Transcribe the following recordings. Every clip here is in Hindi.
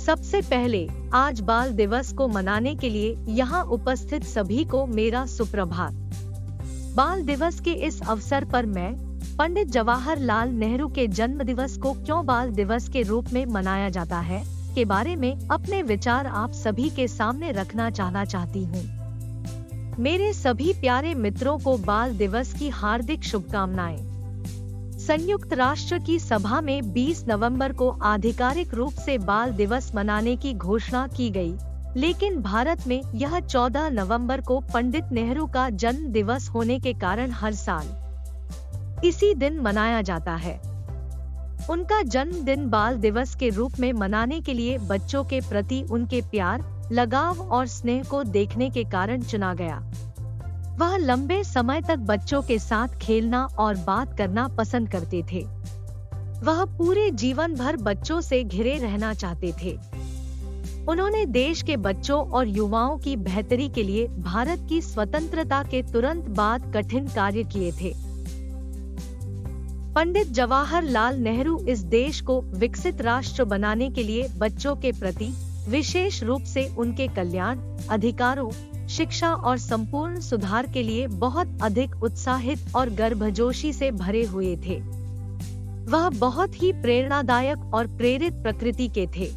सबसे पहले आज बाल दिवस को मनाने के लिए यहाँ उपस्थित सभी को मेरा सुप्रभात। बाल दिवस के इस अवसर पर मैं पंडित जवाहरलाल नेहरू के जन्म दिवस को क्यों बाल दिवस के रूप में मनाया जाता है के बारे में अपने विचार आप सभी के सामने रखना चाहती हूँ। मेरे सभी प्यारे मित्रों को बाल दिवस की हार्दिक शुभकामनाएं। संयुक्त राष्ट्र की सभा में 20 नवंबर को आधिकारिक रूप से बाल दिवस मनाने की घोषणा की गई, लेकिन भारत में यह 14 नवंबर को पंडित नेहरू का जन्म दिवस होने के कारण हर साल इसी दिन मनाया जाता है। उनका जन्मदिन बाल दिवस के रूप में मनाने के लिए बच्चों के प्रति उनके प्यार, लगाव और स्नेह को देखने के कारण चुना गया। वह लंबे समय तक बच्चों के साथ खेलना और बात करना पसंद करते थे। वह पूरे जीवन भर बच्चों से घिरे रहना चाहते थे। उन्होंने देश के बच्चों और युवाओं की बेहतरी के लिए भारत की स्वतंत्रता के तुरंत बाद कठिन कार्य किए थे। पंडित जवाहरलाल नेहरू इस देश को विकसित राष्ट्र बनाने के लिए बच्चों के प्रति, विशेष रूप से उनके कल्याण, अधिकारों, शिक्षा और संपूर्ण सुधार के लिए बहुत अधिक उत्साहित और गर्मजोशी से भरे हुए थे। वह बहुत ही प्रेरणादायक और प्रेरित प्रकृति के थे।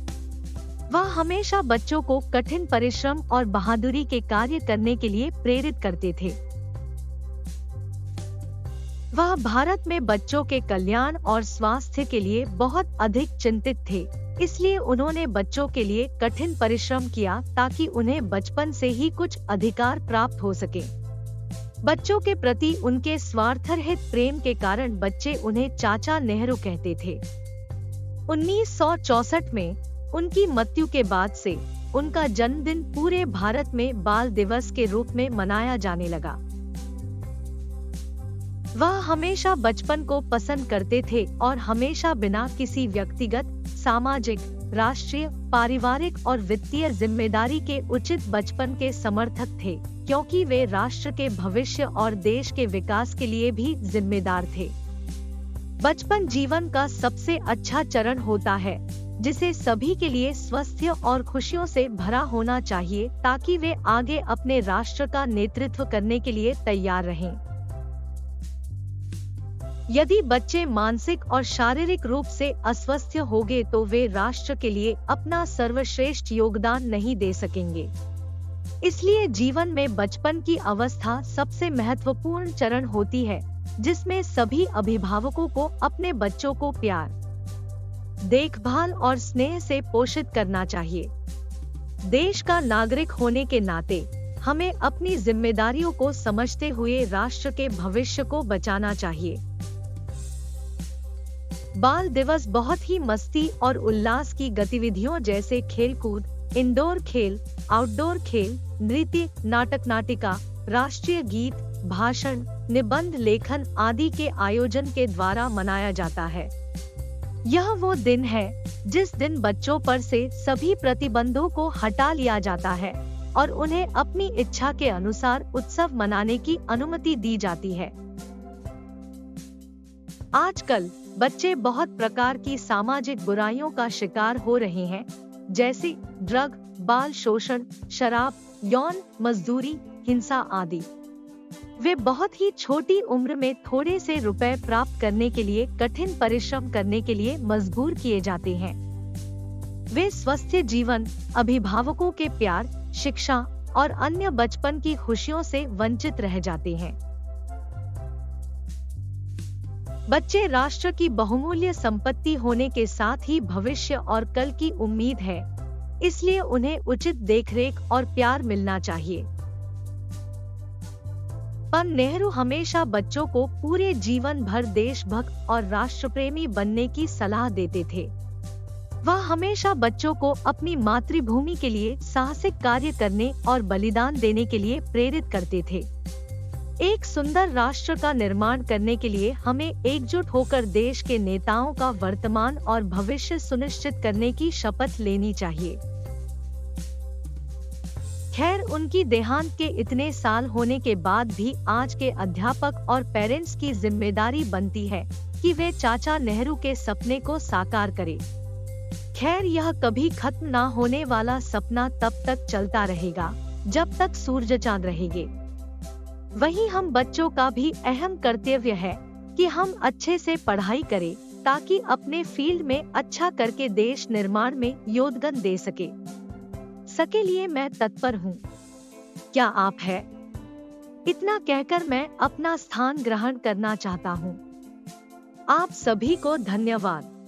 वह हमेशा बच्चों को कठिन परिश्रम और बहादुरी के कार्य करने के लिए प्रेरित करते थे। वह भारत में बच्चों के कल्याण और स्वास्थ्य के लिए बहुत अधिक चिंतित थे, इसलिए उन्होंने बच्चों के लिए कठिन परिश्रम किया ताकि उन्हें बचपन से ही कुछ अधिकार प्राप्त हो सके। बच्चों के प्रति उनके स्वार्थरहित प्रेम के कारण बच्चे उन्हें चाचा नेहरू कहते थे। 1964 में उनकी मृत्यु के बाद से उनका जन्मदिन पूरे भारत में बाल दिवस के रूप में मनाया जाने लगा। वह हमेशा बचपन को पसंद करते थे और हमेशा बिना किसी व्यक्तिगत, सामाजिक, राष्ट्रीय, पारिवारिक और वित्तीय जिम्मेदारी के उचित बचपन के समर्थक थे, क्योंकि वे राष्ट्र के भविष्य और देश के विकास के लिए भी जिम्मेदार थे। बचपन जीवन का सबसे अच्छा चरण होता है, जिसे सभी के लिए स्वस्थ और खुशियों से भरा होना चाहिए ताकि वे आगे अपने राष्ट्र का नेतृत्व करने के लिए तैयार रहें। यदि बच्चे मानसिक और शारीरिक रूप से अस्वस्थ होंगे तो वे राष्ट्र के लिए अपना सर्वश्रेष्ठ योगदान नहीं दे सकेंगे। इसलिए जीवन में बचपन की अवस्था सबसे महत्वपूर्ण चरण होती है, जिसमें सभी अभिभावकों को अपने बच्चों को प्यार, देखभाल और स्नेह से पोषित करना चाहिए। देश का नागरिक होने के नाते हमें अपनी जिम्मेदारियों को समझते हुए राष्ट्र के भविष्य को बचाना चाहिए। बाल दिवस बहुत ही मस्ती और उल्लास की गतिविधियों जैसे खेलकूद, इंडोर खेल, आउटडोर खेल, नृत्य, नाटक, नाटिका, राष्ट्रीय गीत, भाषण, निबंध लेखन आदि के आयोजन के द्वारा मनाया जाता है। यह वो दिन है जिस दिन बच्चों पर से सभी प्रतिबंधों को हटा लिया जाता है और उन्हें अपनी इच्छा के अनुसार उत्सव मनाने की अनुमति दी जाती है। आजकल बच्चे बहुत प्रकार की सामाजिक बुराइयों का शिकार हो रहे हैं, जैसे ड्रग, बाल शोषण, शराब, यौन मजदूरी, हिंसा आदि। वे बहुत ही छोटी उम्र में थोड़े से रुपए प्राप्त करने के लिए कठिन परिश्रम करने के लिए मजबूर किए जाते हैं। वे स्वस्थ जीवन, अभिभावकों के प्यार, शिक्षा और अन्य बचपन की खुशियों से वंचित रह जाते हैं। बच्चे राष्ट्र की बहुमूल्य संपत्ति होने के साथ ही भविष्य और कल की उम्मीद है, इसलिए उन्हें उचित देखरेख और प्यार मिलना चाहिए। पंडित नेहरू हमेशा बच्चों को पूरे जीवन भर देशभक्त और राष्ट्रप्रेमी बनने की सलाह देते थे। वह हमेशा बच्चों को अपनी मातृभूमि के लिए साहसिक कार्य करने और बलिदान देने के लिए प्रेरित करते थे। एक सुंदर राष्ट्र का निर्माण करने के लिए हमें एकजुट होकर देश के नेताओं का वर्तमान और भविष्य सुनिश्चित करने की शपथ लेनी चाहिए। खैर, उनकी देहांत के इतने साल होने के बाद भी आज के अध्यापक और पेरेंट्स की जिम्मेदारी बनती है कि वे चाचा नेहरू के सपने को साकार करें। खैर, यह कभी खत्म ना होने वाला सपना तब तक चलता रहेगा जब तक सूरज चांद रहेंगे। वहीं हम बच्चों का भी अहम कर्तव्य है कि हम अच्छे से पढ़ाई करें ताकि अपने फील्ड में अच्छा करके देश निर्माण में योगदान दे सके लिए मैं तत्पर हूँ। क्या आप है? इतना कहकर मैं अपना स्थान ग्रहण करना चाहता हूँ। आप सभी को धन्यवाद।